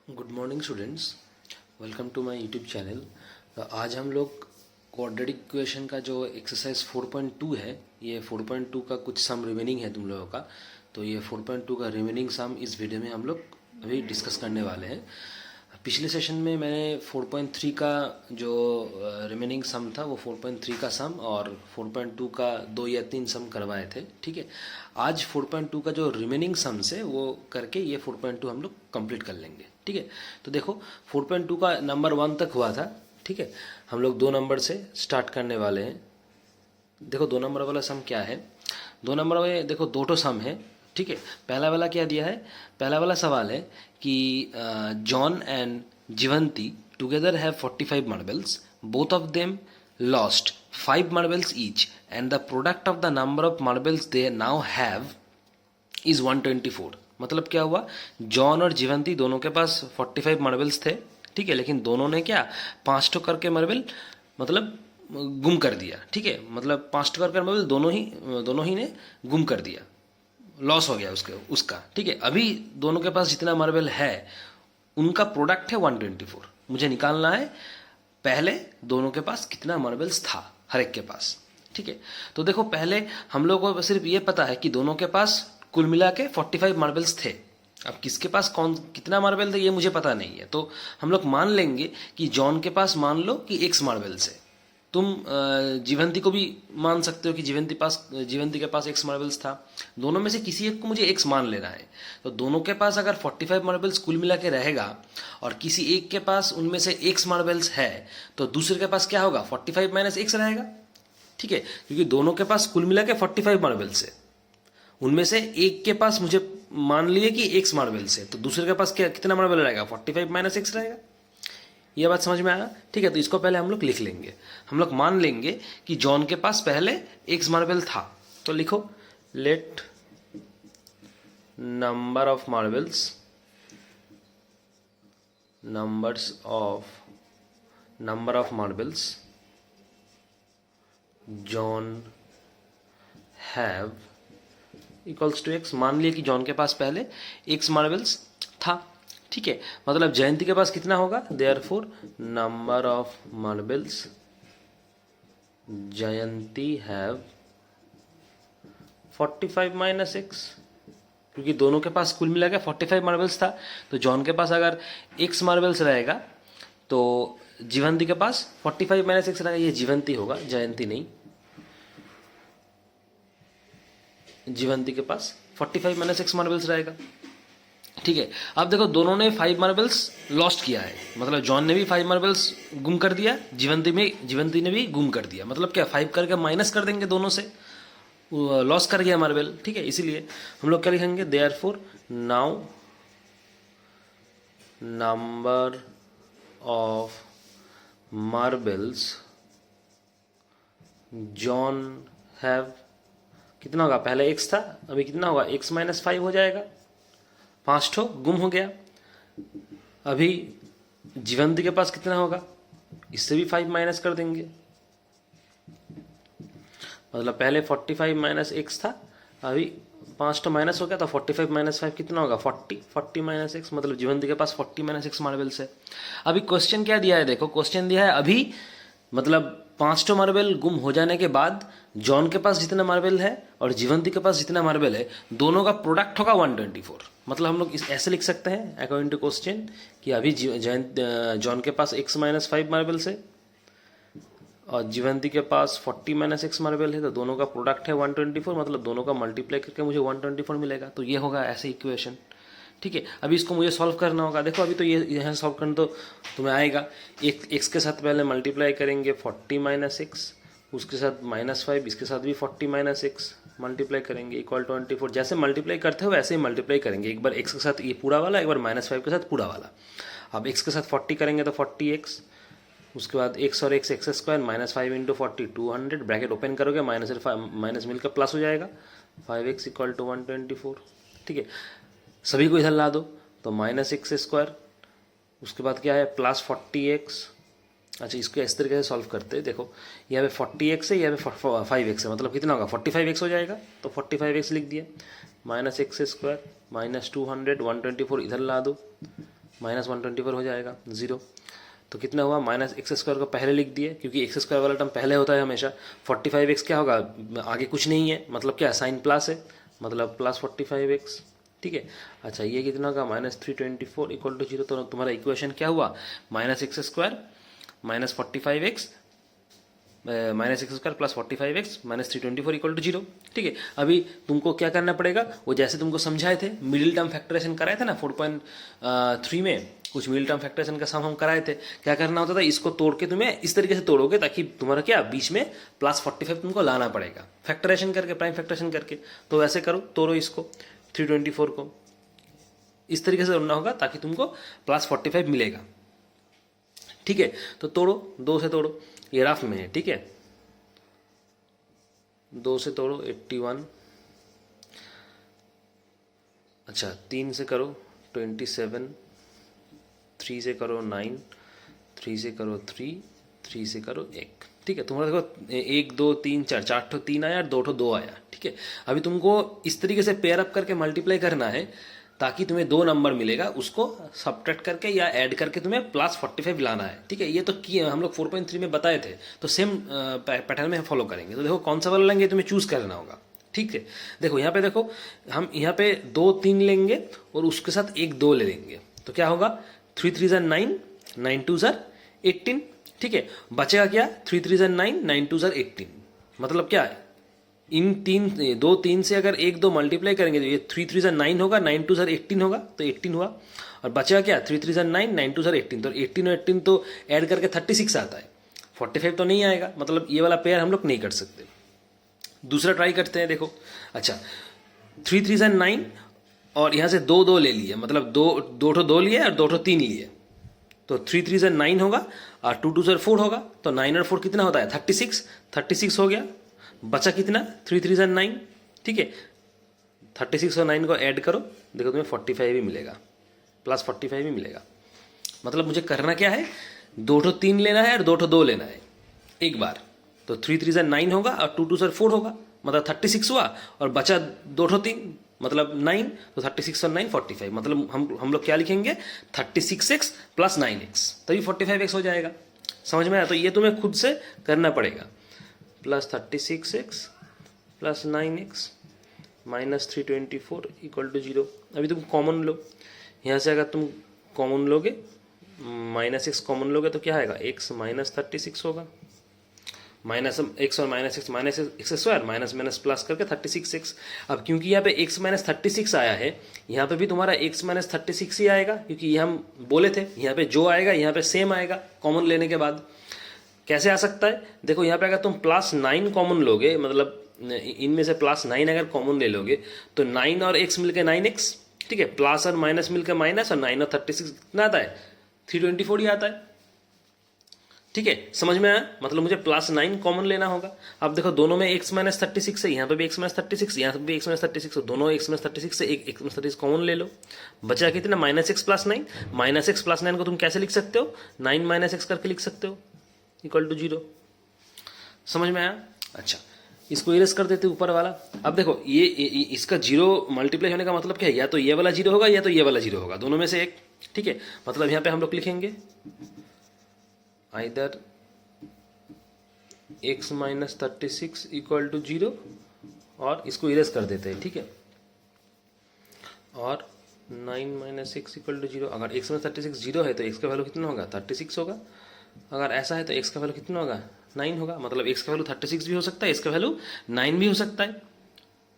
Good morning students, welcome to my YouTube channel. आज हम लोग क्वाड्रेटिक इक्वेशन का जो एक्सरसाइज 4.2 है, ये 4.2 का कुछ सम रिमेनिंग है तुम लोगों का। तो ये 4.2 का रिमेनिंग सम इस वीडियो में हम लोग अभी डिस्कस करने वाले हैं। पिछले सेशन में मैंने 4.3 का जो रिमेनिंग सम था वो 4.3 का सम और 4.2 का 2 या 3 सम करवाए थे। ठीक है, आज 4.2 का जो रिमेनिंग सम्स है वो करके ये 4.2 हम लोग कंप्लीट कर लेंगे। ठीक है, तो देखो 4.2 का नंबर 1 तक हुआ था। ठीक है, हम लोग 2 नंबर से स्टार्ट करने वाले हैं। देखो 2 नंबर वाला सम क्या है। 2 नंबर में देखो 2 ठो सम है। ठीक है, पहला वाला क्या दिया है, पहला वाला सवाल है कि John and Jeevanti together have 45 marbles, both of them lost 5 marbles each and the product of the number of marbles they now have is 124। मतलब क्या हुआ, जॉन और जीवंती दोनों के पास 45 मार्बल्स थे। ठीक है, लेकिन दोनों ने क्या 5 ठो करके मार्बल मतलब गुम कर दिया। ठीक है, मतलब 5 ठो करके मार्बल दोनों ही ने गुम कर दिया, लॉस हो गया उसका। ठीक है, अभी दोनों के पास जितना मार्बल है उनका प्रोडक्ट है 124। मुझे निकालना है पहले दोनों के पास कितना मार्बल्स था हर एक के पास। ठीक है, तो देखो पहले हम लोग को सिर्फ ये पता है कि दोनों के पास कुल मिला के 45 मार्बल्स थे। अब किसके पास कौन कितना मार्बल थे ये मुझे पता नहीं है, तो हम लोग मान लेंगे कि जॉन के पास मान लो कि एक्स मार्बल्स है। तुम जीवंती को भी मान सकते हो कि जीवंती के पास एक्स मार्बल्स था। दोनों में से किसी एक को मुझे एक्स मान लेना है। तो दोनों के पास अगर 45 मार्बल्स कुल मिला के रहेगा और किसी एक के पास उनमें से एक्स मार्बल्स है तो दूसरे के पास क्या होगा, 45 माइनस एक्स रहेगा। ठीक है, क्योंकि दोनों के पास कुल मिला के 45 मार्बल्स है, उनमें से एक के पास मुझे मान लिए कि एक्स मार्बल्स है, तो दूसरे के पास क्या कितना मार्बल रहेगा, 45 माइनस एक्स रहेगा। यह बात समझ में आया। ठीक है, तो इसको पहले हम लोग लिख लेंगे। हम लोग मान लेंगे कि जॉन के पास पहले एक्स मार्बल था, तो लिखो let number of marbles number of marbles John have equals to x. मान लिया कि जॉन के पास पहले एक्स मार्बल्स था। ठीक है, मतलब जयंती के पास कितना होगा, therefore number of marbles Jayanti have 45 minus x. क्योंकि दोनों के पास कुल मिला के 45 मार्बल्स था, तो जॉन के पास अगर एक्स मार्बल्स रहेगा तो जीवंती के पास 45 माइनस एक्स रहेगा। ये जीवंती होगा, जयंती नहीं। जीवंती के पास 45 माइनस एक्स मार्बल्स रहेगा। ठीक है, अब देखो दोनों ने 5 मार्बल्स लॉस्ट किया है, मतलब जॉन ने भी 5 मार्बल्स गुम कर दिया, जीवंती ने भी गुम कर दिया। मतलब क्या 5 करके माइनस कर देंगे दोनों से, लॉस कर गया मार्बल। ठीक है, इसीलिए हम लोग क्या लिखेंगे, therefore now number of marbles John have, कितना होगा, पहले एक्स था, अभी कितना होगा, एक्स माइनस 5 हो जाएगा, 5 ठो गुम हो गया। अभी जीवंती के पास कितना होगा, इससे भी 5 माइनस कर देंगे। मतलब पहले 45 माइनस एक्स था, अभी 5 ठो माइनस हो गया, तो 45 माइनस 5 कितना होगा, 40 माइनस एक्स। मतलब जीवंती के पास 40 माइनस एक्स मार्बल्स है। अभी क्वेश्चन क्या दिया है, देखो क्वेश्चन दिया है अभी, मतलब 5 ठो मार्बल गुम हो जाने के बाद जॉन के पास जितना मार्बल है और जीवंती के पास जितना मार्बल है, दोनों का प्रोडक्ट होगा 124। मतलब हम लोग ऐसे लिख सकते हैं अकॉर्डिंग टू क्वेश्चन कि अभी जॉन के पास x माइनस 5 मार्बल्स है और जीवंती के पास 40 माइनस एक्स मार्बल है, तो दोनों का प्रोडक्ट है 124। मतलब दोनों का मल्टीप्लाई करके मुझे 124 मिलेगा। तो ये होगा ऐसे इक्वेशन। ठीक है, अभी इसको मुझे सॉल्व करना होगा। देखो अभी तो ये यहाँ सॉल्व करना तो तुम्हें आएगा। एक एक्स के साथ पहले मल्टीप्लाई करेंगे 40 माइनस एक्स, उसके साथ माइनस 5, इसके साथ भी 40 माइनस एक्स मल्टीप्लाई करेंगे इक्वल 24। जैसे मल्टीप्लाई करते हो वैसे ही मल्टीप्लाई करेंगे, एक बार एक्स के साथ ये पूरा वाला, एक बार माइनस 5 के साथ पूरा वाला। अब एक्स के साथ 40 करेंगे तो 40 एक्स, उसके बाद एक्स और x x square minus 5 into 40 200, bracket open करोगे माइनस मिलकर प्लस हो जाएगा, 5x इक्वल टू 124। ठीक है, सभी को इधर ला दो तो माइनस एक्स स्क्वायर, उसके बाद क्या है प्लस 40x। अच्छा, इसको इस तरीके से सॉल्व करते हैं। देखो यहाँ पे 40x है, यहाँ पे 5x है, मतलब कितना होगा 45x हो जाएगा, तो 45x लिख दिया, माइनस एक्स स्क्वायर माइनस 200 124 इधर ला दो, -124 हो जाएगा 0। तो कितना हुआ, -x² को पहले लिख दिए क्योंकि x² वाला टर्म पहले होता है हमेशा। 45x क्या होगा, आगे कुछ नहीं है, मतलब क्या साइन प्लस है, मतलब +45x। ठीक है। अच्छा ये कितना होगा, -324 इक्वल टू 0। तो तुम्हारा इक्वेशन क्या हुआ, -x² -45x -x² +45x -324 equal to 0। ठीक है। अभी तुमको क्या करना पड़ेगा, वो जैसे तुमको समझाए थे, मिडिल टर्म फैक्टरेशन कराए थे ना 4.3 में, कुछ मिडिल टर्म फैक्टरेशन का सम हम कराए थे। क्या करना होता था, इसको तोड़ के तुम्हें इस तरीके से तोड़ोगे ताकि तुम्हारा क्या बीच में +45 तुमको लाना पड़ेगा फैक्टरेशन करके, प्राइम फैक्टरेशन करके। तो वैसे करो, तोड़ो इसको 324 को इस तरीके से तोड़ना होगा ताकि तुमको +45 मिलेगा। ठीक है। तो तोड़ो, 2 से तोड़ो, ये रफ में है। ठीक है, 2 से तोड़ो 81। अच्छा 3 से करो 27, 3 से करो 9, 3 से करो 3, 3 से करो 1। ठीक है। तुम्हारा देखो 1 2 3 4, 4 ठो 3 आया और 2 ठो 2 आया। ठीक है। अभी तुमको इस तरीके से पेयर अप करके मल्टीप्लाई करना है ताकि तुम्हें 2 नंबर मिलेगा, उसको सब्ट्रैक्ट करके या ऐड करके तुम्हें +45 लाना है। ठीक है। ये तो किए हम लोग 4.3 में बताए थे, तो सेम पैटर्न में हम फॉलो करेंगे। तो देखो कौन सा वाला लेंगे, तुम्हें चूज करना होगा। ठीक है। देखो यहाँ पे, देखो हम यहाँ पे 2 3 लेंगे और उसके साथ 1 2 ले लेंगे, तो क्या होगा, 3 3 ज़ा 9, 9 2 ज़ा 18। ठीक है। बचेगा क्या, 3 3 ज़ा 9, 9 2 ज़ा 18। मतलब क्या है, इन 2 3 से अगर 1 2 मल्टीप्लाई करेंगे तो ये 3 3 ज़ा 9 होगा, 9 2 ज़ा 18 होगा, तो 18 हुआ। और बचेगा क्या, 3 3 ज़ा 9, 9 2 ज़ा 18। तो 18 और 18 तो ऐड करके 36 आता है, 45 तो नहीं आएगा। मतलब ये वाला पेयर हम लोग नहीं कर सकते। दूसरा ट्राई करते हैं। देखो अच्छा 3 3 ज़ा 9 और यहाँ से 2 2 ले लिए, मतलब 2 ठो 2 लिए और 2 ठो 3 लिए, तो 3 3 ज़ा 9 होगा और 2 2 ज़ा 4 होगा। तो 9 और 4 कितना होता है, 36, 36 हो गया। बचा कितना, 3 3 ज़ा 9। ठीक है। 36 और 9 को ऐड करो, देखो तुम्हें 45 भी मिलेगा, +45 भी मिलेगा। मतलब मुझे करना क्या है, 2 ठो 3 लेना है और 2 ठो 2 लेना है एक बार। तो 3 3 ज़ा 9 होगा और 2 2 ज़ा 4 होगा, मतलब 36 हुआ। और बचा 2 ठो 3, मतलब 9। तो 36 और 9 45। मतलब हम लोग क्या लिखेंगे, 36x + 9x, तभी 45x हो जाएगा। समझ में आया। तो ये तुम्हें खुद से करना पड़ेगा, +36x + 9x -324 इक्वल टू 0। अभी तुम कॉमन लो, यहाँ से अगर तुम कॉमन लोगे, -x कॉमन लोगे तो क्या आएगा, x -36 होगा। -x और -x माइनस माइनस प्लस करके 36x। अब क्योंकि यहाँ पे x -36 आया है, यहाँ पे भी तुम्हारा x -36 ही आएगा, क्योंकि ये हम बोले थे यहाँ पे जो आएगा यहाँ पे सेम आएगा कॉमन लेने के बाद। कैसे आ सकता है, देखो यहाँ पे अगर तुम +9 कॉमन लोगे, मतलब इनमें से +9 अगर कॉमन ले लोगे तो 9 और x मिलके 9x। ठीक है। प्लस और माइनस मिलकर माइनस, और 9 और 36 कितना आता है, 324 ही आता है। ठीक है। समझ में आया। मतलब मुझे +9 कॉमन लेना होगा। अब देखो दोनों में x -36 है, यहाँ पे भी x -36, यहाँ पे भी x -36, दोनों x -36 से एक x -36 कॉमन ले लो। बचा कितना, -x + 9। -x + 9 को तुम कैसे लिख सकते हो, 9 - x करके लिख सकते हो इक्वल टू 0। समझ में आया। अच्छा इसको इरेज कर देते ऊपर वाला। अब देखो ये इसका 0 मल्टीप्लाई होने का मतलब क्या है, या तो ये वाला 0 होगा या तो ये वाला 0 होगा, दोनों में से एक। ठीक है। मतलब यहाँ पे हम लोग लिखेंगे आइदर x -36 इक्वल टू 0, और इसको इरेज कर देते हैं। ठीक है। और 9 - x इक्वल टू 0। अगर x -36 0 है तो x का वैल्यू कितना होगा, 36 होगा। अगर ऐसा है तो x का वैल्यू कितना होगा, 9 होगा। मतलब x का वैल्यू 36 भी हो सकता है, x का वैल्यू 9 भी हो सकता है।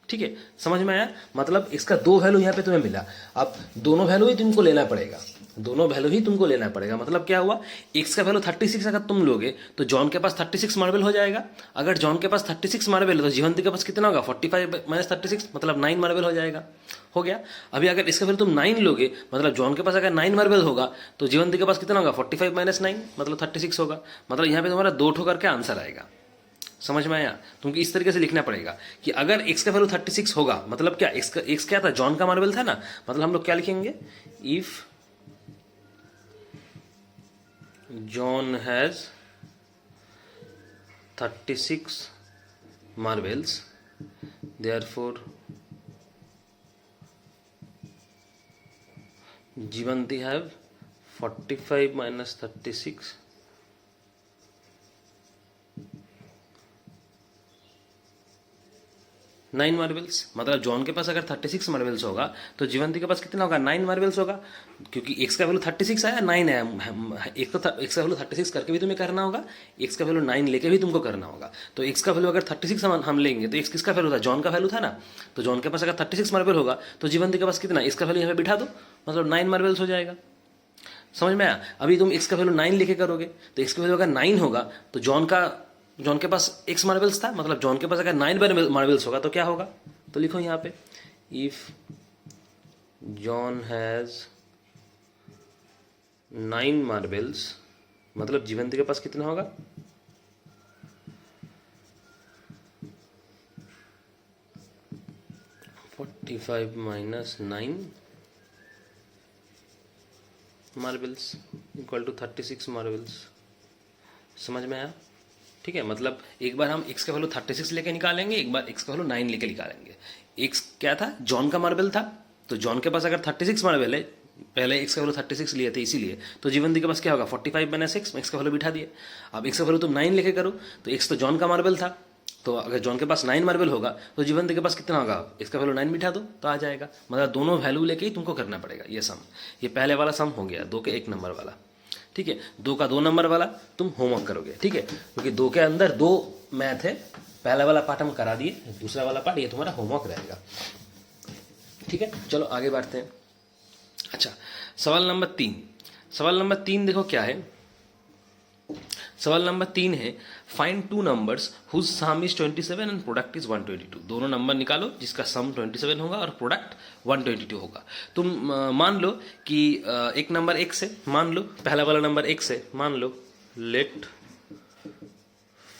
ठीक है। समझ में आया। मतलब इसका 2 वैल्यू यहाँ पे तुम्हें मिला। अब दोनों वैल्यू ही तुमको लेना पड़ेगा, दोनों वैल्यू ही तुमको लेना पड़ेगा। मतलब क्या हुआ, x का वैल्यू 36 अगर तुम लोगे तो जॉन के पास 36 मार्बल हो जाएगा। अगर जॉन के पास 36 मार्बल है तो जीवंती के पास कितना होगा, 45 - 36, मतलब 9 मार्बल हो जाएगा। हो गया। अभी अगर इसका वैल्यू तुम 9 लोगे, मतलब जॉन के पास अगर 9 मार्बल होगा तो जीवंती के पास कितना होगा, 45 - 9, मतलब 36 होगा। मतलब यहाँ पे तुम्हारा 2 ठो करके आंसर आएगा। समझ में आया। तुमको इस तरीके से लिखना पड़ेगा कि अगर x का वैल्यू 36 होगा, मतलब क्या, x क्या था, जॉन का मार्बल था ना। मतलब हम लोग क्या लिखेंगे, if John has 36 marbles, therefore Jeevanti have 45 minus 36, 9 marbles. मतलब जॉन के पास अगर 36 मार्बल्स होगा तो जीवंती के पास कितना होगा? 9 मार्बल्स होगा, क्योंकि एक्स का वैल्यू 36 आया, 9 है। एक तो एक्स का वैल्यू 36 करके भी तुम्हें करना होगा, एक्स का वैल्यू 9 लेके भी तुमको करना होगा। तो एक्स का वैल्यू अगर 36 हम लेंगे तो एक्स किसका वैल्यू था? जॉन का वैल्यू था ना। तो जॉन के पास अगर 36 मार्बल होगा तो जीवंती के पास कितना? एक्स का वैल्यू यहाँ पे बिठा दो, मतलब 9 मार्बल्स हो जाएगा। समझ में आया? अभी तुम एक्स का वैल्यू 9 लेके करोगे तो एक्स का वैल्यू अगर 9 होगा तो जॉन के पास एक्स मार्बल्स था, मतलब जॉन के पास अगर 9 मार्बल्स होगा तो क्या होगा? तो लिखो यहाँ पे, इफ जॉन हैज 9 मार्बल्स, मतलब जीवंती के पास कितना होगा? -45 minus 9 marbles equal to 36 marbles. समझ में आया? ठीक है, मतलब एक बार हम x का वैल्यू 36 लेके निकालेंगे, एक बार x का वैल्यू 9 लेके निकालेंगे। x क्या था? जॉन का मार्बल था, तो जॉन के पास अगर 36 मार्बल है, पहले x का वैल्यू 36 लिए थे इसीलिए, तो जीवंती के पास क्या होगा? 45 माइनस 6, x का वैल्यू बिठा दिए। अब x का वैल्यू तुम 9 लेके करो तो x तो जॉन का मार्बल था, तो अगर जॉन के पास 9 मार्बल होगा तो जीवंती के पास कितना होगा? इसका वैल्यू 9 बिठा दो तो आ जाएगा। मतलब दोनों वैल्यू लेके ही तुमको करना पड़ेगा ये सम। ये पहले वाला सम हो गया 2 के 1 नंबर वाला। ठीक है, 2 का 2 नंबर वाला तुम होमवर्क करोगे। ठीक है, क्योंकि 2 के अंदर 2 मैथ है, पहला वाला पार्ट हम करा दिए, दूसरा वाला पार्ट ये तुम्हारा होमवर्क रहेगा। ठीक है, चलो आगे बढ़ते हैं। अच्छा, सवाल नंबर 3। सवाल नंबर 3 देखो क्या है। सवाल नंबर 3 है, find 2 numbers whose sum is 27 and product is 122। दोनों नंबर निकालो जिसका सम 27 होगा और प्रोडक्ट 122 होगा। तुम मान लो कि एक नंबर x है, मान लो पहला वाला नंबर x है, मान लो let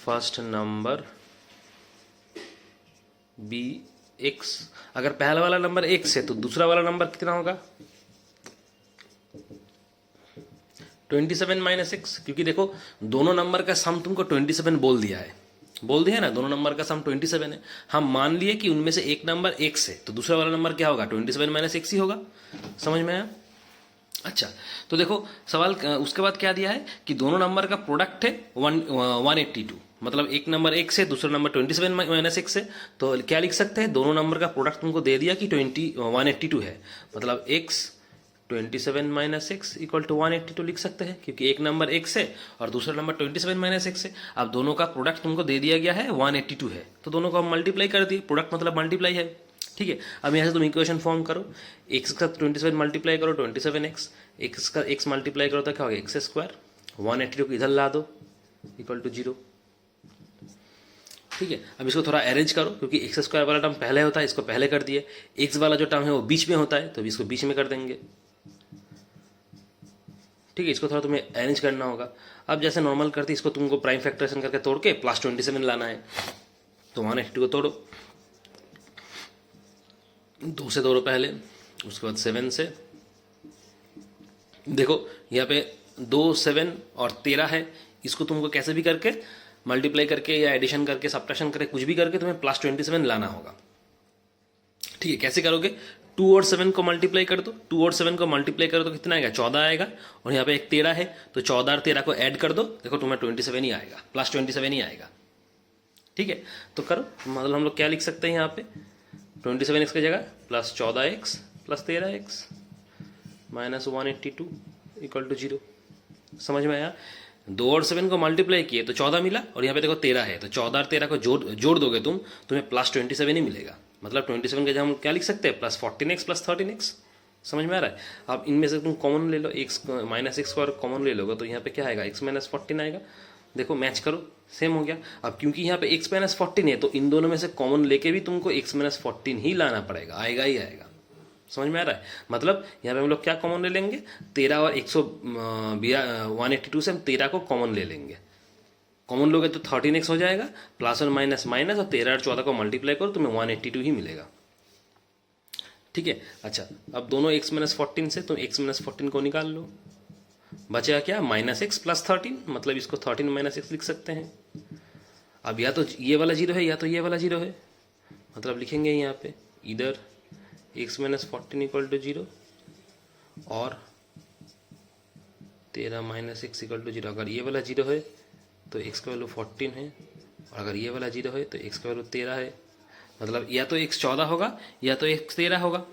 first number be x। अगर पहला वाला नंबर x है तो दूसरा वाला नंबर कितना होगा? 27 माइनस 6, क्योंकि देखो दोनों नंबर का सम तुमको 27 बोल दिया है ना, दोनों नंबर का सम 27 है। हम मान लिए कि उनमें से एक नंबर x है, तो दूसरा वाला नंबर क्या होगा? 27 माइनस 6 ही होगा। समझ में आया? अच्छा, तो देखो सवाल उसके बाद क्या दिया है कि दोनों नंबर का प्रोडक्ट है 182, मतलब एक नंबर x है, दूसरा नंबर 27 माइनस 6 है। तो क्या लिख सकते हैं? दोनों नंबर का प्रोडक्ट तुमको दे दिया कि 182 है, मतलब x 27 माइनस 6 इक्वल टू 182 लिख सकते हैं, क्योंकि एक नंबर x है और दूसरा नंबर 27 माइनस 6 है। अब दोनों का प्रोडक्ट तुमको दे दिया गया है 182 है, तो दोनों को हम मल्टीप्लाई कर दिए, प्रोडक्ट मतलब मल्टीप्लाई है। ठीक है, अब यहाँ से तुम इक्वेशन फॉर्म करो, x का 27 मल्टीप्लाई करो 27x, x का x मल्टीप्लाई करो तो क्या होगा? x स्क्वायर, 182 को इधर ला दो इक्वल टू 0। ठीक है, अब इसको थोड़ा अरेंज करो, क्योंकि एक्स स्क्वायर वाला टर्म पहले होता है, इसको पहले कर दिए। एक्स वाला जो टर्म है वो बीच में होता है, तो इसको बीच में कर देंगे। ठीक है, इसको थोड़ा तुम्हें अरेंज करना होगा। अब जैसे नॉर्मल करते इसको तुमको प्राइम फैक्टरेशन करके तोड़ के प्लस 27 लाना है, तो 182 को तोड़ो, 2 से तोड़ो पहले, उसके बाद 7 से। देखो यहाँ पे 2 7 और 13 है, इसको तुमको कैसे भी करके मल्टीप्लाई करके या एडिशन करके सब्ट्रैक्शन करके कुछ भी करके तुम्हें प्लस 27 लाना होगा। ठीक है, कैसे करोगे? 2 और 7 को मल्टीप्लाई कर दो, 2 और 7 को मल्टीप्लाई करो तो कितना आएगा? 14 आएगा, और यहाँ पे एक 13 है, तो 14 और 13 को ऐड कर दो, देखो तुम्हें 27 ही आएगा, प्लस 27 ही आएगा। ठीक है, तो करो, मतलब हम लोग क्या लिख सकते हैं यहाँ पे? 27x की जगह plus 14x plus 13x minus 182 equal to 0। समझ में आया? 2 और 7 को मल्टीप्लाई किए तो 14 मिला, और यहाँ पे देखो 13 है, तो 14 और 13 को जोड़ दोगे तुम्हें प्लस 27 ही मिलेगा। मतलब 27 के जगह हम क्या लिख सकते हैं? Plus 14x plus 13x। समझ में आ रहा है? अब इनमें से तुम कॉमन ले लो, x minus x square common ले लोगे तो यहाँ पे क्या आएगा? x माइनस 14 आएगा। देखो मैच करो, सेम हो गया। अब क्योंकि यहाँ पे x माइनस 14 है, तो इन दोनों में से कॉमन लेके भी तुमको x माइनस 14 ही लाना पड़ेगा, आएगा ही आएगा। समझ में आ रहा है? मतलब यहाँ पे हम लोग क्या कॉमन ले लेंगे? 13 और 182 से हम 13 को कॉमन ले लेंगे। कॉमन लोगे तो 13x हो जाएगा, प्लस और माइनस माइनस, और 13 और 14 को मल्टीप्लाई करो तुम्हें 182 ही मिलेगा। ठीक है, अच्छा अब दोनों x माइनस 14 से तुम x माइनस 14 को निकाल लो, बचेगा क्या? माइनस एक्स प्लस 13, मतलब इसको 13 माइनस एक्स लिख सकते हैं। अब या तो ये वाला 0 है या तो ये वाला 0 है, मतलब लिखेंगे यहाँ पे इधर x माइनस 14 इक्वल टू 0 और 13 माइनस एक्स इक्वल टू 0। अगर ये वाला 0 है तो एक्स का वैल्यू 14 है, और अगर ये वाला 0 है तो एक्स का वैल्यू 13 है। मतलब या तो एक्स 14 होगा या तो एक्स 13 होगा।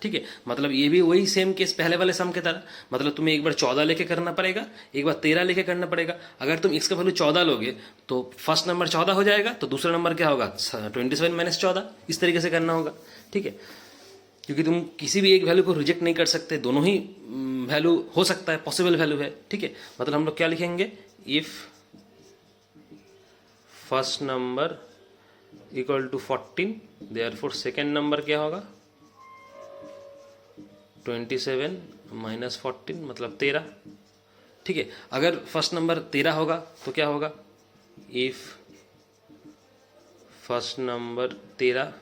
ठीक है, मतलब ये भी वही सेम केस पहले वाले सम के तरह, मतलब तुम्हें एक बार 14 लेके करना पड़ेगा, एक बार 13 लेके करना पड़ेगा। अगर तुम एक्स का वैल्यू 14 लोगे तो फर्स्ट नंबर 14 हो जाएगा, तो दूसरा नंबर क्या होगा 27 माइनस 14। इस तरीके से करना होगा। ठीक है, क्योंकि तुम किसी भी एक वैल्यू को रिजेक्ट नहीं कर सकते, दोनों ही वैल्यू हो सकता है, पॉसिबल वैल्यू है। ठीक है, मतलब हम लोग क्या लिखेंगे, if first number equal to 14 therefore second number क्या होगा 27 माइनस 14 मतलब 13। ठीक है, अगर फर्स्ट नंबर 13 होगा तो क्या होगा, if first number 13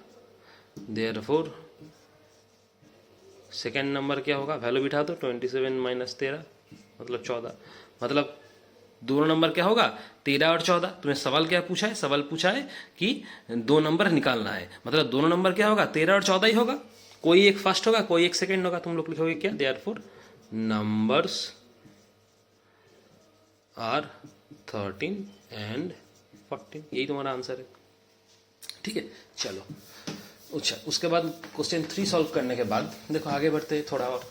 therefore second number क्या होगा, वैल्यू बिठा दो 27 माइनस 13 मतलब 14। मतलब दोनों नंबर क्या होगा 13 और 14। तुम्हें सवाल क्या पूछा है, सवाल पूछा है कि दो नंबर निकालना है, मतलब दोनों नंबर क्या होगा 13 और 14 ही होगा। कोई एक फर्स्ट होगा कोई एक सेकेंड होगा। तुम लोग लिखोगे क्या, देयरफॉर नंबर्स आर 13 एंड 14। यही तुम्हारा आंसर है। ठीक है, चलो अच्छा, उसके बाद क्वेश्चन 3 सॉल्व करने के बाद देखो आगे बढ़ते हैं थोड़ा और।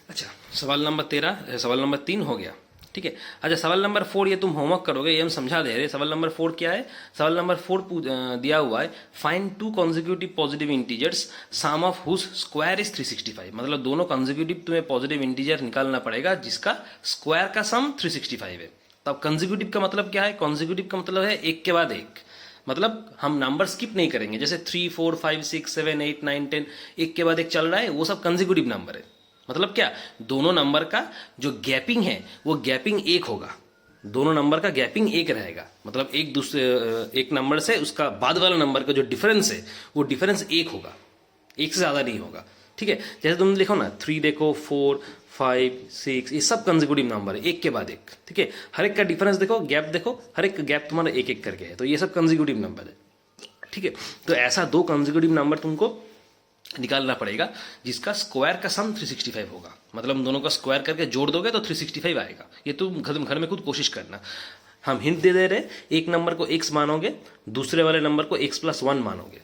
अच्छा, सवाल नंबर 13 सवाल नंबर 3 हो गया। ठीक है, अच्छा सवाल नंबर 4 ये तुम होमवर्क करोगे, ये हम समझा दे रहे। सवाल नंबर 4 क्या है, सवाल नंबर 4 दिया हुआ है find 2 consecutive positive integers sum of whose square is 365। मतलब दोनों कॉन्जिक्यूटिव तुम्हें पॉजिटिव इंटीजर निकालना पड़ेगा जिसका स्क्वायर का सम 365 है। तब कॉन्जिक्यूटिव का मतलब क्या है, कॉन्जिक्यूटिव का मतलब है एक के बाद एक, मतलब हम नंबर स्किप नहीं करेंगे। जैसे 3 4 5 6 7 8 9 10 एक के बाद एक चल रहा है, वो सब कॉन्जिक्यूटिव नंबर है। मतलब क्या, दोनों नंबर का जो गैपिंग है वो गैपिंग एक होगा, दोनों नंबर का गैपिंग एक रहेगा। मतलब एक दूसरे एक नंबर से उसका बाद वाला नंबर का जो डिफरेंस है वो डिफरेंस एक होगा, एक से ज्यादा नहीं होगा। ठीक है, जैसे तुम लिखो ना 3 देखो 4 5 6 ये सब कंसेक्यूटिव नंबर है एक के बाद एक। ठीक है, हर एक का डिफरेंस देखो, गैप देखो, हर एक गैप तुम्हारा एक एक करके है, तो ये सब कंसेक्यूटिव नंबर है। ठीक है, तो ऐसा 2 कंसेक्यूटिव नंबर तुमको निकालना पड़ेगा जिसका स्क्वायर का सम 365 होगा। मतलब दोनों का स्क्वायर करके जोड़ दोगे तो 365 आएगा। ये तुम घर में खुद कोशिश करना। हम हिंट दे दे रहे, एक नंबर को x मानोगे, दूसरे वाले नंबर को x+1 मानोगे।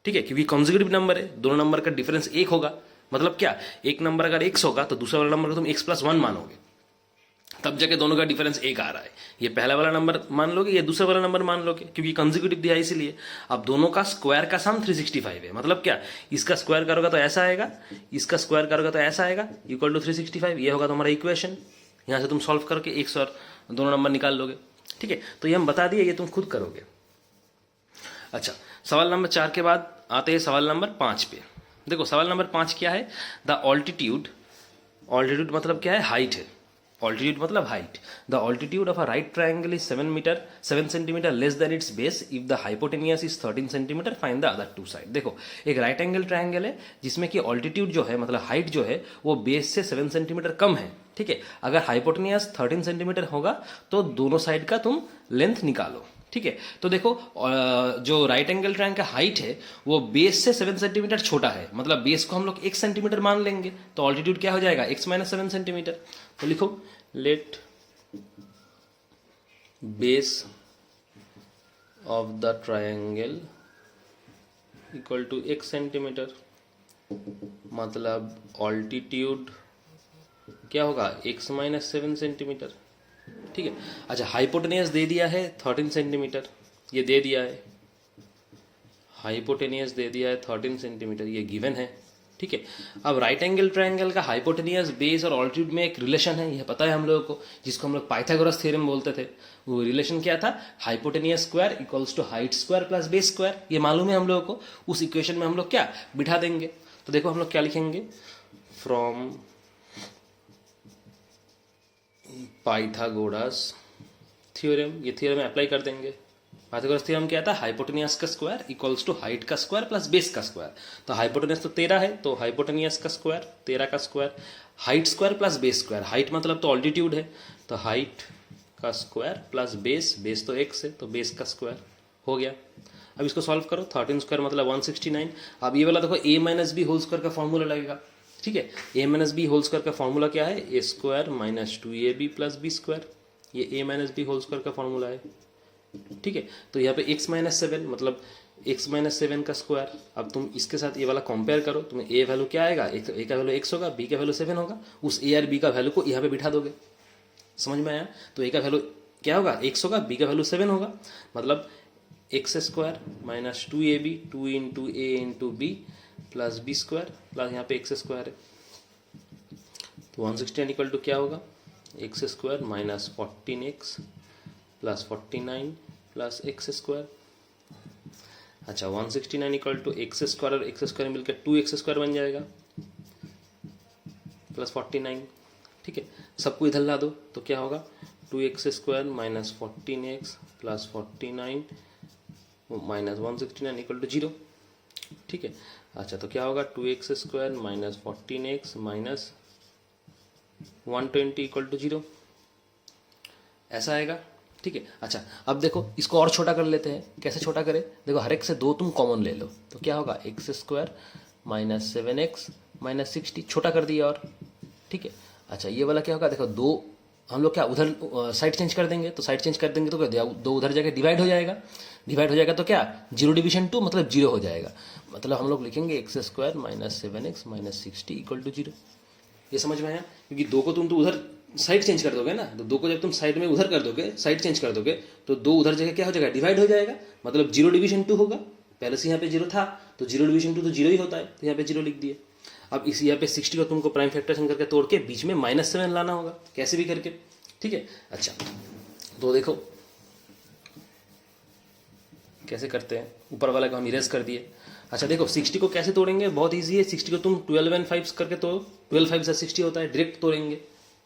ठीक है, क्योंकि कॉन्जिक्यूटिव नंबर है, दोनों नंबर का डिफरेंस एक होगा। मतलब क्या, एक नंबर अगर x होगा तो दूसरे वाले नंबर को तुम x+1 मानोगे, तब जाके दोनों का डिफरेंस एक आ रहा है। ये पहला वाला नंबर मान लोगे, ये दूसरा वाला नंबर मान लोगे, क्योंकि कंसेक्यूटिव दिया है इसीलिए। अब दोनों का स्क्वायर का सम 365 है। मतलब क्या, इसका स्क्वायर करोगे तो ऐसा आएगा, इसका स्क्वायर करोगे तो ऐसा आएगा, इक्वल टू 365। ये होगा तुम्हारा इक्वेशन। यहां से तुम सॉल्व करके एक और दोनों नंबर निकाल लोगे। ठीक है, तो ये हम बता दिए, ये तुम खुद करोगे। अच्छा, सवाल नंबर 4 के बाद आते हैं सवाल नंबर 5 पे। देखो सवाल नंबर 5 क्या है, द ऑल्टीट्यूड, ऑल्टीट्यूड मतलब क्या है, हाइट है। ऑल्टीट्यूड मतलब height. The altitude of a right triangle is 7 centimetre less than it's base if the hypotenuse is 13 centimetre, find the other 2 side. देखो एक राइट एंगल ट्रायंगल है जिसमें कि ऑल्टीट्यूड जो है मतलब हाइट जो है वो बेस से 7 सेंटीमीटर कम है। ठीक है, अगर हाइपोटेनियस 13 सेंटीमीटर होगा तो दोनों साइड का तुम लेंथ निकालो। ठीक है, तो देखो जो राइट एंगल ट्रायंगल का हाइट है वो बेस से 7 सेंटीमीटर छोटा है, मतलब बेस को हम लोग 1 सेंटीमीटर मान लेंगे, तो ऑल्टीट्यूड क्या हो जाएगा x - 7 सेंटीमीटर। तो लिखो let base of the triangle equal to 1 centimetre, मतलब ऑल्टीट्यूड क्या होगा x - 7 सेंटीमीटर। ठीक है, अच्छा हाइपोटेनियस दे दिया है 13 सेंटीमीटर, ये दे दिया है, हाइपोटेनियस दे दिया है 13 सेंटीमीटर, ये गिवन है। ठीक है, अब राइट एंगल ट्रायंगल का हाइपोटेनियस, बेस और ऑल्टीट्यूड में एक रिलेशन है, यह पता है हम लोगों को, जिसको हम लोग पाइथागोरस थ्योरम बोलते थे। वो रिलेशन क्या था, hypotenuse square equals to height square plus base square. ये मालूम है हम लोगों को, उस इक्वेशन में हम लोग क्या बिठा देंगे। तो देखो हम लोग क्या लिखेंगे, फ्रॉम पाइथागोरस थ्योरम, ये थ्योरम अप्लाई कर देंगे। पाइथागोरस थ्योरम क्या था, हाइपोटेनियस का स्क्वायर इक्वल्स टू हाइट का स्क्वायर प्लस बेस का स्क्वायर। तो हाइपोटेनियस तो 13 है, तो हाइपोटेनियस का स्क्वायर 13 का square, height square plus base square. Height मतलब तो ऑल्टीट्यूड है, तो हाइट का स्क्वायर प्लस बेस, बेस तो x है तो बेस का स्क्वायर हो गया। अब इसको सॉल्व करो, 13 स्क्वायर मतलब 169। अब ये वाला देखो a - b होल स्क्वायर का फॉर्मूला लगेगा। ठीक है। A minus b whole square का फॉर्मूला क्या है, a square minus 2ab plus b square, ये a minus b whole square का फॉर्मूला है, ठीक है। तो यहाँ पे x माइनस 7 मतलब x माइनस 7 का स्क्वायर। अब तुम इसके साथ ये वाला कंपेयर करो, तुम्हें a वैल्यू क्या आएगा, a का वैल्यू x होगा, b का वैल्यू 7 होगा, उस a और b का वैल्यू को यहाँ पे बिठा दोगे, समझ में आया। तो a का वैल्यू क्या होगा, x होगा, b का वैल्यू 7 होगा, मतलब x square minus 2ab 2 into a into b plus b square plus यहाँ पे एक्स स्क्वायर है, तो 169 इक्वल टू क्या होगा, x square minus 14x plus 49 plus x square. अच्छा 169 इक्वल टू एक्स स्क्वायर और एक्स स्क्वायर मिलकर 2x स्क्वायर बन जाएगा प्लस 49, ठीक है। सबको इधर ला दो तो क्या होगा, 2x square minus 14x plus 49 minus 169 equal to 0, ठीक है। अच्छा तो क्या होगा, 2x square minus 14x minus 120 equal to 0, ऐसा आएगा, ठीक है। अच्छा अब देखो इसको और छोटा कर लेते हैं, कैसे छोटा करें, देखो हर एक से 2 तुम कॉमन ले लो, तो क्या होगा, x square minus 7x minus 60, छोटा कर दिया और, ठीक है। अच्छा ये वाला क्या होगा, देखो 2 हम लोग क्या उधर साइड चेंज कर देंगे, तो साइड चेंज कर देंगे तो क्या, 2 उधर जाके डिवाइड हो जाएगा, डिवाइड हो जाएगा तो क्या, 0 डिवीजन 2 मतलब 0 हो जाएगा, मतलब हम लोग लिखेंगे x square minus 7x minus 60 equal to 0। ये समझ में आया, क्योंकि 2 को तुम तो उधर साइड चेंज कर दोगे ना, तो 2 को जब तुम साइड में उधर कर दोगे, साइड चेंज कर दोगे, तो 2 उधर जगह क्या हो जाएगा, डिवाइड हो जाएगा, मतलब 0 डिवीजन 2 होगा, पहले से यहाँ पे 0 था तो 0 डिवीजन 2 तो 0 ही होता है, तो यहाँ पे 0 लिख दिए। अब इस यहाँ पे 60 को तुमको प्राइम फैक्टराइजेशन करके तोड़ के बीच में माइनस 7 लाना होगा, कैसे भी करके, ठीक है। अच्छा तो देखो कैसे करते हैं, ऊपर वाला को हम इरेज कर दिए। अच्छा देखो 60 को कैसे तोड़ेंगे, बहुत इजी है, 60 को तुम 12 and 5 करके तोड़ो, 12 5 से 60 होता है, डायरेक्ट तोड़ेंगे,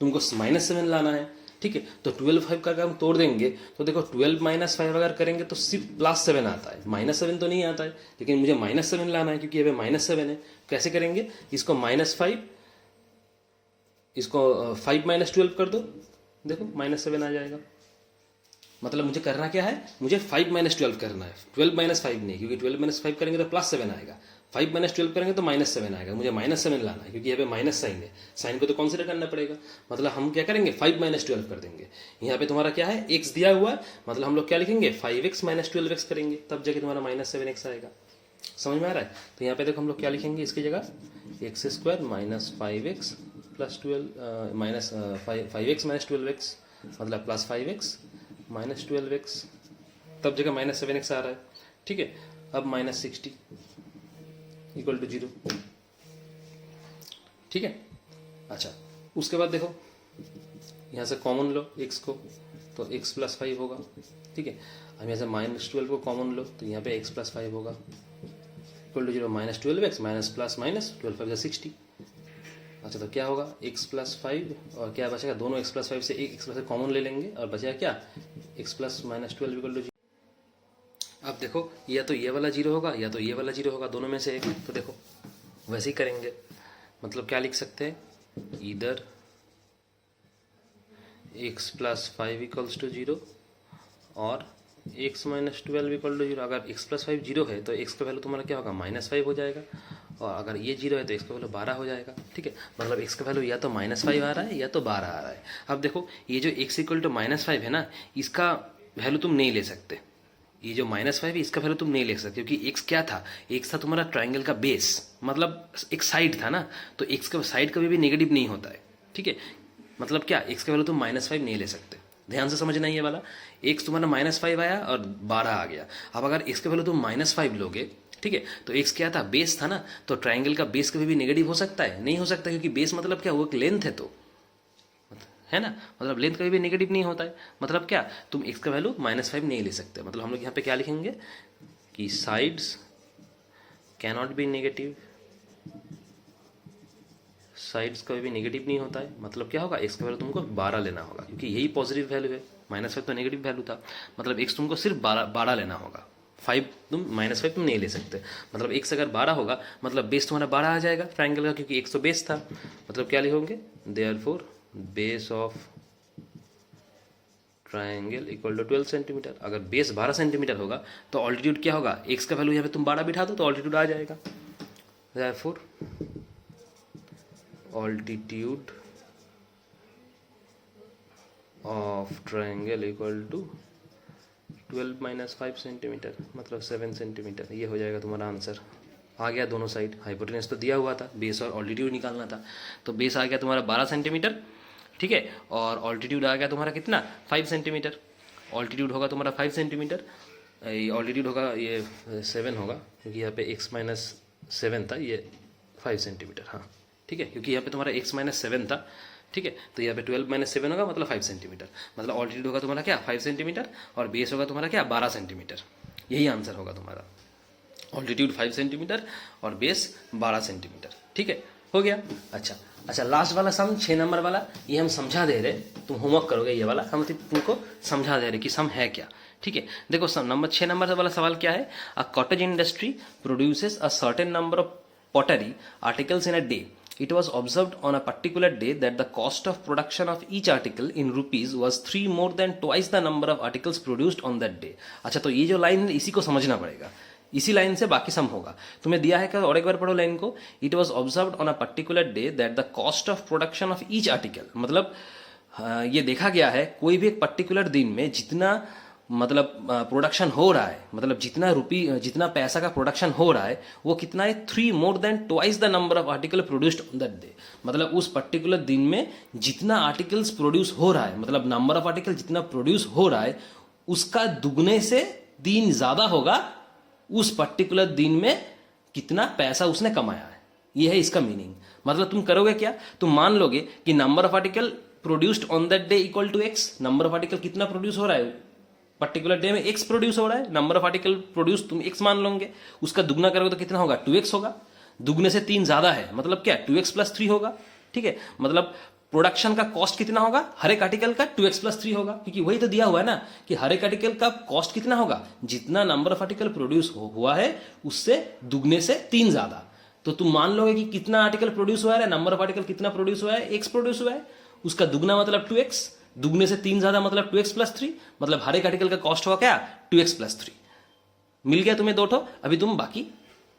तुमको माइनस 7 लाना है, ठीक है। तो 12 5 का हम तोड़ देंगे तो देखो 12 माइनस 5 अगर करेंगे तो सिर्फ प्लस 7 आता है, माइनस 7 तो नहीं आता है, लेकिन मुझे माइनस 7 लाना है क्योंकि यहाँ पे माइनस 7 है। कैसे करेंगे, इसको माइनस 5, इसको 5 माइनस 12 कर दो, देखो माइनस 7 आ जाएगा, मतलब मुझे करना क्या है, मुझे 5 माइनस 12 करना है, 12 माइनस 5 नहीं, क्योंकि 12 माइनस 5 करेंगे तो प्लस 7 आएगा, 5 माइनस 12 करेंगे तो माइनस 7 आएगा, मुझे माइनस 7 लाना है क्योंकि यहाँ पे माइनस साइन है, साइन को तो कंसीडर करना पड़ेगा, मतलब हम क्या करेंगे 5 माइनस 12 कर देंगे। यहाँ पे तुम्हारा क्या है, x दिया हुआ है, मतलब हम लोग क्या लिखेंगे 5x माइनस 12x करेंगे, तब जाके तुम्हारा माइनस 7x आएगा, समझ में आ रहा है। तो यहाँ पे देखो हम लोग क्या लिखेंगे इसकी जगह, x square minus 5x plus 12 minus 5x minus 12x मतलब प्लस 5x माइनस 12x, तब जगह माइनस 7x आ रहा है, ठीक है। अब माइनस 60 इक्वल टू 0, ठीक है। अच्छा उसके बाद देखो यहाँ से कॉमन लो x को, तो x प्लस 5 होगा, ठीक है। अब यहाँ से माइनस 12 को कॉमन लो तो यहाँ पे x प्लस 5 होगा equal to 0, minus 12x minus plus minus 12 5 60। अच्छा तो क्या होगा, x प्लस 5 और क्या बचेगा, दोनों x प्लस 5 से एक x प्लस कॉमन ले लेंगे और बचेगा क्या, x plus minus 12 equal to 0। अब देखो या तो ये वाला 0 होगा या तो ये वाला 0 होगा, दोनों में से एक, तो देखो वैसे ही करेंगे, मतलब क्या लिख सकते हैं, इधर x प्लस 5 इक्वल्स टू 0 और x माइनस 12 इक्वल टू 0। अगर x प्लस 5 0 है तो x का वैल्यू तुम्हारा क्या होगा, माइनस 5 हो जाएगा, और अगर ये 0 है तो x का वैल्यू 12 हो जाएगा, ठीक है। मतलब x का वैल्यू या तो माइनस 5 आ रहा है या तो 12 आ रहा है। अब देखो ये जो x इक्वल टू माइनस 5 है ना, इसका वैल्यू तुम नहीं ले सकते, ये जो माइनस 5 है इसका वैल्यू तुम नहीं ले सकते, क्योंकि x क्या था, x था तुम्हारा ट्राइंगल का बेस, मतलब एक साइड था ना, तो x का साइड कभी भी नेगेटिव नहीं होता है, ठीक है। मतलब क्या, x का वैल्यू तुम माइनस 5 नहीं ले सकते, ध्यान से समझना ये वाला, x तुम्हारा माइनस 5 आया और 12 आ गया। अब अगर x का वैल्यू तुम माइनस 5 लोगे, ठीक है, तो x क्या था, बेस था ना, तो ट्राइंगल का बेस कभी भी नेगेटिव हो सकता है, नहीं हो सकता, क्योंकि बेस मतलब क्या, वो एक लेंथ है, तो है ना, मतलब लेंथ कभी भी नेगेटिव नहीं होता है, मतलब क्या, तुम x का वैल्यू माइनस 5 नहीं ले सकते। मतलब हम लोग यहाँ पे क्या लिखेंगे कि sides cannot be negative, sides कभी भी नेगेटिव नहीं होता है, मतलब क्या होगा, x का वैल्यू तुमको 12 लेना होगा, क्योंकि यही पॉजिटिव वैल्यू है, माइनस 5 तो नेगेटिव वैल्यू था, मतलब x तुमको सिर्फ 12 लेना होगा, 5 तुम माइनस 5 तुम नहीं ले सकते। मतलब x अगर 12 होगा मतलब बेस तुम्हारा 12 आ जाएगा ट्राइंगल का, क्योंकि x तो बेस था, मतलब क्या लिखोगे, therefore base of triangle equal to 12 centimetre. अगर बेस 12 सेंटीमीटर होगा तो ऑल्टीट्यूड क्या होगा, x का वैल्यू यहाँ पे तुम 12 बिठा दो तो ऑल्टीट्यूड आ जाएगा, therefore altitude of triangle equal to 12 minus 5 centimetre मतलब 7 सेंटीमीटर। ये हो जाएगा तुम्हारा आंसर। आ गया दोनों साइड, हाइपोटेनस तो दिया हुआ था, बेस और ऑल्टीट्यूड निकालना था। तो बेस आ गया तुम्हारा 12 सेंटीमीटर, ठीक है, और ऑल्टीट्यूड आ गया तुम्हारा कितना 5 सेंटीमीटर। ऑल्टीट्यूड होगा तुम्हारा 5 सेंटीमीटर, ऑल्टीट्यूड होगा ये 7 होगा क्योंकि यहाँ पे x माइनस 7 था, ये 5 सेंटीमीटर, हाँ ठीक है, क्योंकि यहाँ पे तुम्हारा x माइनस 7 था, ठीक है, तो यहाँ पे 12 माइनस 7 होगा मतलब 5 सेंटीमीटर। मतलब ऑल्टीट्यूड होगा तुम्हारा क्या 5 सेंटीमीटर और बेस होगा तुम्हारा क्या 12 सेंटीमीटर। यही आंसर होगा तुम्हारा, ऑल्टीट्यूड 5 सेंटीमीटर और बेस 12 सेंटीमीटर, ठीक है, हो गया। अच्छा लास्ट वाला सम 6 नंबर वाला, ये हम समझा दे रहे, तुम होमवर्क करोगे ये वाला, हम तुमको समझा दे रहे कि सम है क्या, ठीक है। देखो सम नंबर 6 नंबर वाला सवाल क्या है, a cottage industry produces a certain number of pottery articles in a day. It was observed on a particular day that the cost of production of each article in rupees was 3 more than twice the number of articles produced on that day. अच्छा, तो ये जो line है इसी को समझना पड़ेगा, इसी लाइन से बाकी सम होगा। तुम्हें दिया है क्या, और एक बार पढ़ो लाइन को। It was observed on a particular day that the cost of production of each article, मतलब ये देखा गया है कोई भी एक पर्टिकुलर दिन में जितना मतलब प्रोडक्शन हो रहा है, मतलब जितना पैसा का प्रोडक्शन हो रहा है वो कितना है 3 more than twice the number of article produced on that day. मतलब उस पर्टिकुलर दिन में जितना आर्टिकल्स प्रोड्यूस हो रहा है, मतलब नंबर ऑफ आर्टिकल जितना प्रोड्यूस हो रहा है उसका दुगने से 3 ज्यादा होगा उस पर्टिकुलर दिन में कितना पैसा उसने कमाया है। ये है इसका मीनिंग। मतलब तुम करोगे क्या, तुम मान लोगे कि number of article produced on that day equal to x. Number of article कितना प्रोड्यूस हो रहा है पर्टिकुलर डे में, एक्स प्रोड्यूस हो रहा है, नंबर ऑफ आर्टिकल प्रोड्यूस तुम एक्स मान लोगे, उसका दुगना करोगे तो कितना होगा 2x होगा, दुगने से 3 ज्यादा है मतलब क्या 2x प्लस 3 होगा, ठीक है। मतलब प्रोडक्शन का कॉस्ट कितना होगा हर एक आर्टिकल का 2x प्लस 3 होगा, क्योंकि वही तो दिया हुआ है ना कि हर एक आर्टिकल का कॉस्ट कितना होगा, जितना नंबर ऑफ आर्टिकल प्रोड्यूस हुआ है उससे दुगने से 3 ज्यादा। तो तुम मान लोगे कि कितना आर्टिकल प्रोड्यूस हुआ है, नंबर ऑफ आर्टिकल कितना प्रोड्यूस हुआ है, एक्स प्रोड्यूस हुआ है, उसका दुगना मतलब 2x, दुगने से 3 ज्यादा मतलब 2x प्लस 3, मतलब हर एक आर्टिकल का कॉस्ट होगा क्या 2x प्लस 3। मिल गया तुम्हें 2 ठो, अभी तुम बाकी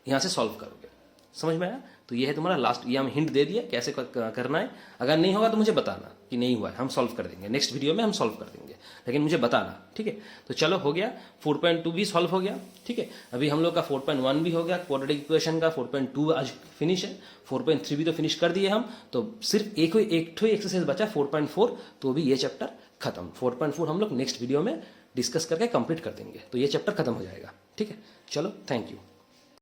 यहां से सॉल्व करोगे। समझ में आया? तो ये है तुम्हारा लास्ट, ये हम हिंट दे दिया कैसे करना है। अगर नहीं होगा तो मुझे बताना कि नहीं हुआ है, हम सॉल्व कर देंगे, नेक्स्ट वीडियो में हम सॉल्व कर देंगे, लेकिन मुझे बताना, ठीक है। तो चलो हो गया, 4.2 भी सॉल्व हो गया, ठीक है। अभी हम लोग का 4.1 भी हो गया, क्वाड्रेटिक इक्वेशन का 4.2 आज फिनिश है, 4.3 भी तो फिनिश कर दिए हम। तो सिर्फ एक ही एक्सरसाइज बचा 4.4, तो भी ये चैप्टर खत्म। 4.4 हम लोग नेक्स्ट वीडियो में डिस्कस करके कंप्लीट कर देंगे, तो ये चैप्टर खत्म हो जाएगा, ठीक है। चलो थैंक यू।